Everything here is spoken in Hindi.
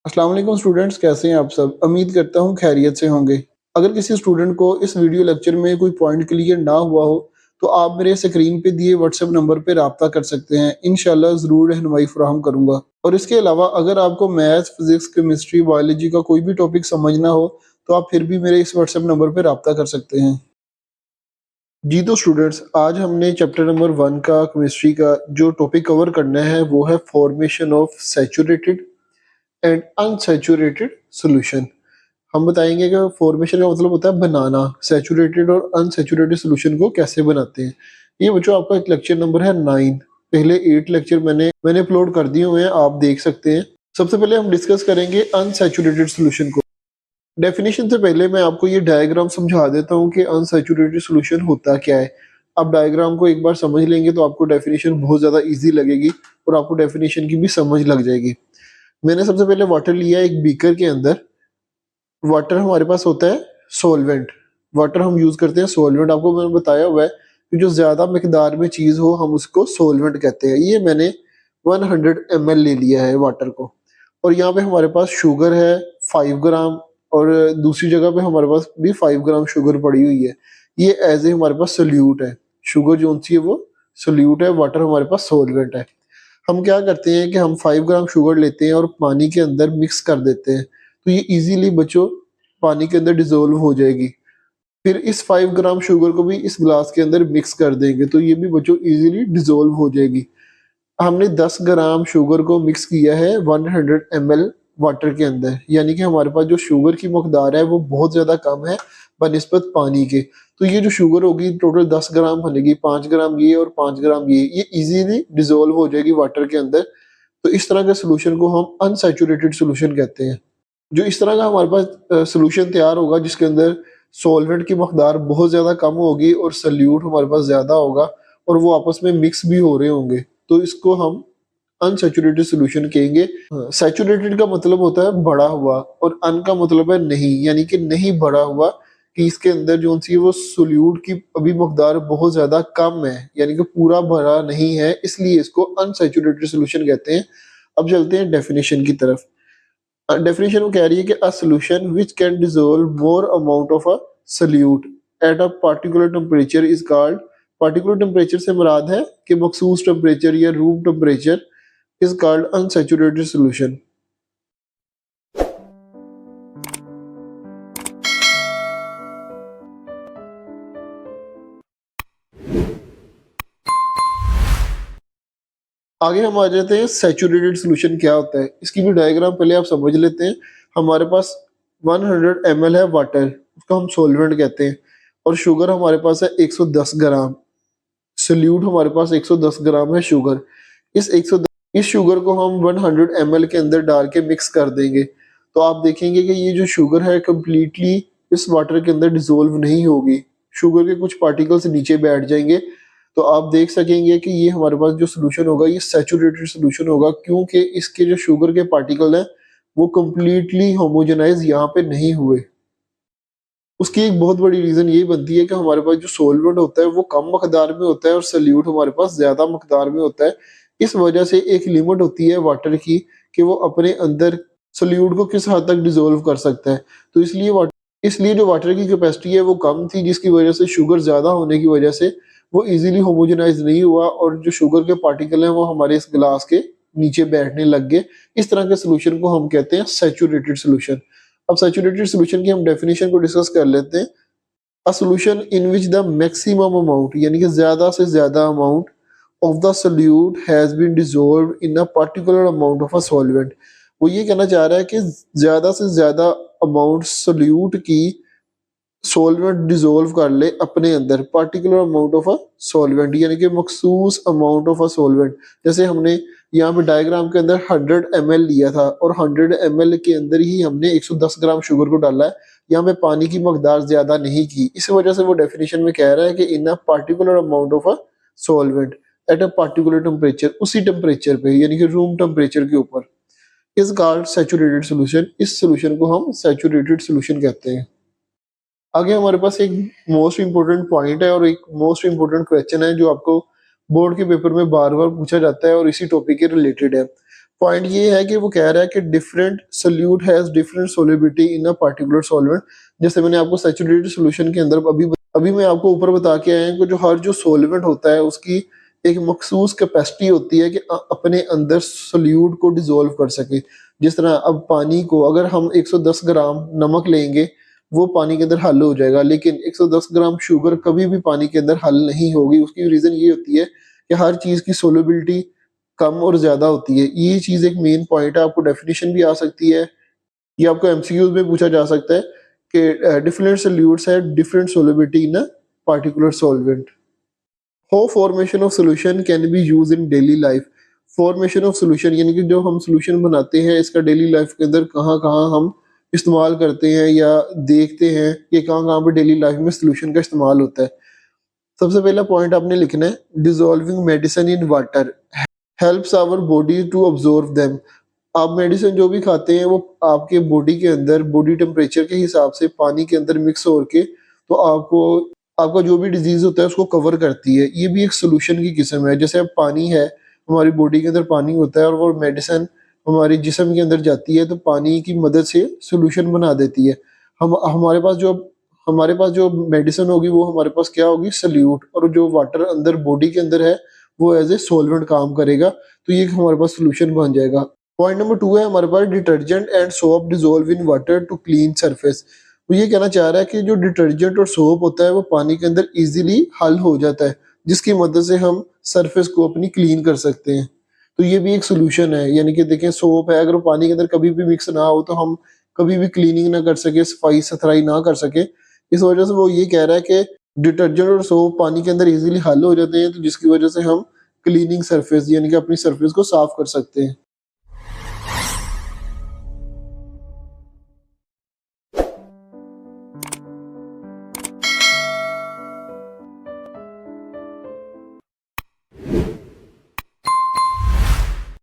अस्सलाम वालेकुम स्टूडेंट्स, कैसे हैं आप सब? उम्मीद करता हूँ खैरियत से होंगे। अगर किसी स्टूडेंट को इस वीडियो लेक्चर में कोई पॉइंट क्लियर ना हुआ हो, तो आप मेरे स्क्रीन पे दिए व्हाट्सएप नंबर पे राब्ता कर सकते हैं। इंशाल्लाह ज़रूर रहनुमाई फराहम करूँगा। और इसके अलावा अगर आपको मैथ्स, फिज़िक्स, केमिस्ट्री, बायोलॉजी का कोई भी टॉपिक समझना हो, तो आप फिर भी मेरे इस व्हाट्सएप नंबर पे राब्ता कर सकते हैं। जी तो स्टूडेंट्स, आज हमने चैप्टर नंबर 1 का केमिस्ट्री का जो टॉपिक कवर करना है, वो है formation of saturated and unsaturated solution. हम बताएंगे कि फॉर्मेशन का मतलब होता है बनाना, सैचुरेटेड और अनसैचुरेटेड सॉल्यूशन को कैसे बनाते हैं। ये बच्चों आपका एक लेक्चर नंबर है 9। पहले 8 लेक्चर मैंने अपलोड कर दिए हुए हैं, आप देख सकते हैं। सबसे पहले हम डिस्कस करेंगे अनसैचुरेटेड सॉल्यूशन को। डेफिनेशन से पहले मैं आपको ये डायग्राम समझा देता हूँ कि अनसैचुरेटेड सॉल्यूशन होता क्या है। आप डायग्राम को एक बार समझ लेंगे तो आपको डेफिनेशन बहुत ज़्यादा ईजी लगेगी और आपको डेफिनेशन की भी समझ लग जाएगी। मैंने सबसे पहले वाटर लिया एक बीकर के अंदर। वाटर हमारे पास होता है सॉल्वेंट। वाटर हम यूज करते हैं सॉल्वेंट, आपको मैंने बताया हुआ है कि जो ज्यादा मिकदार में चीज हो हम उसको सॉल्वेंट कहते हैं। ये मैंने 100 ml ले लिया है वाटर को। और यहाँ पे हमारे पास शुगर है 5 ग्राम, और दूसरी जगह पे हमारे पास भी 5 ग्राम शुगर पड़ी हुई है। ये एज ए हमारे पास सोल्यूट है। शुगर जो सी है वो सोल्यूट है, वाटर हमारे पास सॉल्वेंट है। हम क्या करते हैं कि हम 5 ग्राम शुगर लेते हैं और पानी के अंदर मिक्स कर देते हैं, तो ये इजीली बच्चों पानी के अंदर डिसॉल्व हो जाएगी। फिर इस 5 ग्राम शुगर को भी इस ग्लास के अंदर मिक्स कर देंगे, तो ये भी बच्चों इजीली डिसॉल्व हो जाएगी। हमने 10 ग्राम शुगर को मिक्स किया है 100 ml वाटर के अंदर, यानी कि हमारे पास जो शुगर की मकदार है वो बहुत ज़्यादा कम है बनिस्बत पानी के। तो ये जो शुगर होगी टोटल 10 ग्राम बनेगी, 5 ग्राम ये और 5 ग्राम ये इजीली डिसॉल्व हो जाएगी वाटर के अंदर। तो इस तरह के सोल्यूशन को हम अनसैचुरेटेड सोल्यूशन कहते हैं। जो इस तरह का हमारे पास सोल्यूशन तैयार होगा जिसके अंदर सॉल्वेंट की मकदार बहुत ज़्यादा कम होगी और सल्यूट हमारे पास ज़्यादा होगा और वो आपस में मिक्स भी हो रहे होंगे, तो इसको हम अनसैचुरेटेड सॉल्यूशन कहेंगे। सैचुरेटेड का मतलब होता है बढ़ा हुआ और अन का मतलब है नहीं, यानी कि नहीं बढ़ा हुआ, कि इसके अंदर जो सी है वो सोल्यूट की अभी मकदार बहुत ज्यादा कम है, यानी कि पूरा भरा नहीं है, इसलिए इसको अनसैचुरेटेड सॉल्यूशन कहते हैं। अब चलते हैं डेफिनेशन की तरफ। डेफिनेशन वो कह रही है कि a solution which can dissolve more amount of a solute eight a particular temperature is called. Particular temperature से मुराद है कि मखसूस टेम्परेचर या room temperature is called unsaturated solution. आगे हम आ जाते हैं सैचुरेटेड सॉल्यूशन क्या होता है। इसकी भी डायग्राम पहले आप समझ लेते हैं। हमारे पास 100 ml है वाटर, उसको हम सॉल्वेंट कहते हैं, और शुगर हमारे पास है 110 ग्राम। सोल्यूट हमारे पास 110 ग्राम है शुगर। इस 110 इस शुगर को हम 100 ml के अंदर डाल के मिक्स कर देंगे, तो आप देखेंगे कि ये जो शुगर है कम्प्लीटली इस वाटर के अंदर डिसॉल्व नहीं होगी। शुगर के कुछ पार्टिकल्स नीचे बैठ जाएंगे, तो आप देख सकेंगे कि ये हमारे पास जो सोल्यूशन होगा ये सैचुरेटेड सोल्यूशन होगा, क्योंकि इसके जो शुगर के पार्टिकल हैं वो कम्प्लीटली होमोजेनाइज यहाँ पे नहीं हुए। उसकी एक बहुत बड़ी रीजन यही बनती है कि हमारे पास जो सॉल्वेंट होता है वो कम मकदार में होता है और सल्यूट हमारे पास ज्यादा मकदार में होता है। इस वजह से एक लिमिट होती है वाटर की कि वो अपने अंदर सल्यूट को किस हद तक डिसॉल्व कर सकता है। तो इसलिए जो वाटर की कैपेसिटी है वो कम थी, जिसकी वजह से शुगर ज्यादा होने की वजह से वो इजीली होमोजेनाइज नहीं हुआ और जो शुगर के पार्टिकल हैं वो हमारे इस गिलास के नीचे बैठने लग गए। इस तरह के सोल्यूशन को हम कहते हैं सैचुरेटेड सोल्यूशन। अब सैचुरेटेड सॉल्यूशन की हम डेफिनेशन को डिस्कस कर लेते हैं। A solution in which the maximum amount, यानी कि ज्यादा से ज्यादा amount of the solute has been dissolved in a particular amount of a solvent. वो ये कहना चाह रहा है कि ज्यादा से ज्यादा अमाउंट सोल्यूट की सॉल्वेंट डिसॉल्व कर ले अपने अंदर, particular amount of a solvent, यानी कि मखसूस अमाउंट ऑफ अ सॉल्वेंट। जैसे हमने यहाँ पे डायग्राम के अंदर 100 ml लिया था और 100 ml के अंदर ही हमने 110 ग्राम शुगर को डाला है। यहाँ पे पानी की मकदार ज्यादा नहीं की, इस वजह से वो डेफिनेशन में कह रहा है कि in a particular amount of a solvent at a particular temperature, उसी टेम्परेचर पे यानी कि रूम टेम्परेचर के ऊपर, इज कॉल्ड सैचुरेटेड सोल्यूशन। इस सोल्यूशन को हम सैचुरेटेड सोल्यूशन कहते हैं। आगे हमारे पास एक मोस्ट इंपोर्टेंट पॉइंट है और एक मोस्ट इंपोर्टेंट क्वेश्चन है जो आपको बोर्ड के पेपर में बार बार पूछा जाता है और इसी टॉपिक के रिलेटेड है। पॉइंट ये है कि वो कह रहा है कि different solute has different solubility in a particular solvent. जैसे मैंने आपको सैचुरेटेड सॉल्यूशन के अंदर अभी मैं आपको ऊपर बता के आया हूं कि जो हर जो सॉल्वेंट होता है उसकी एक मखसूस कैपेसिटी होती है कि अपने अंदर सोल्यूट को डिसॉल्व कर सके। जिस तरह अब पानी को अगर हम 110 ग्राम नमक लेंगे वो पानी के अंदर हल हो जाएगा, लेकिन 110 ग्राम शुगर कभी भी पानी के अंदर हल नहीं होगी। उसकी रीजन ये होती है कि हर चीज की सोलिबिलिटी कम और ज्यादा होती है। ये चीज एक मेन पॉइंट है। आपको डेफिनेशन भी आ सकती है, ये आपको एमसीक्यूज में पूछा जा सकता है कि डिफरेंट सोल्यूट्स है different solubility in a particular solvent. How formation of solution can be use in daily life. Formation of solution यानी कि जो हम सॉल्यूशन बनाते हैं इसका डेली लाइफ के अंदर कहाँ कहाँ हम इस्तेमाल करते हैं या देखते हैं कि कहाँ कहाँ पे डेली लाइफ में सॉल्यूशन का इस्तेमाल होता है। सबसे पहला पॉइंट आपने लिखना है dissolving medicine in water helps our body to absorb them. आप मेडिसिन जो भी खाते हैं वो आपके बॉडी के अंदर बॉडी टेम्परेचर के हिसाब से पानी के अंदर मिक्स होके तो आपको आपका जो भी डिजीज होता है उसको कवर करती है। ये भी एक सोल्यूशन की किस्म है। जैसे अब पानी है, हमारी बॉडी के अंदर पानी होता है और वो मेडिसिन हमारे जिस्म के अंदर जाती है तो पानी की मदद से सोल्यूशन बना देती है। हम हमारे पास जो मेडिसिन होगी वो हमारे पास क्या होगी, सल्यूट। और जो वाटर अंदर बॉडी के अंदर है वो एज ए सॉल्वेंट काम करेगा, तो ये हमारे पास सोल्यूशन बन जाएगा। पॉइंट नंबर 2 है हमारे पास detergent and soap dissolve in water to clean surface. वो ये कहना चाह रहा है कि जो डिटर्जेंट और सोप होता है वो पानी के अंदर इजीली हल हो जाता है, जिसकी मदद से हम सरफेस को अपनी क्लीन कर सकते हैं। तो ये भी एक सोल्यूशन है। यानी कि देखें, सोप है, अगर वो पानी के अंदर कभी भी मिक्स ना हो तो हम कभी भी क्लीनिंग ना कर सके, सफाई सुथराई ना कर सके। इस वजह से वो ये कह रहा है कि डिटर्जेंट और सोप पानी के अंदर इजीली हल हो जाते हैं, तो जिसकी वजह से हम क्लीनिंग सरफेस यानी कि अपनी सरफेस को साफ कर सकते हैं।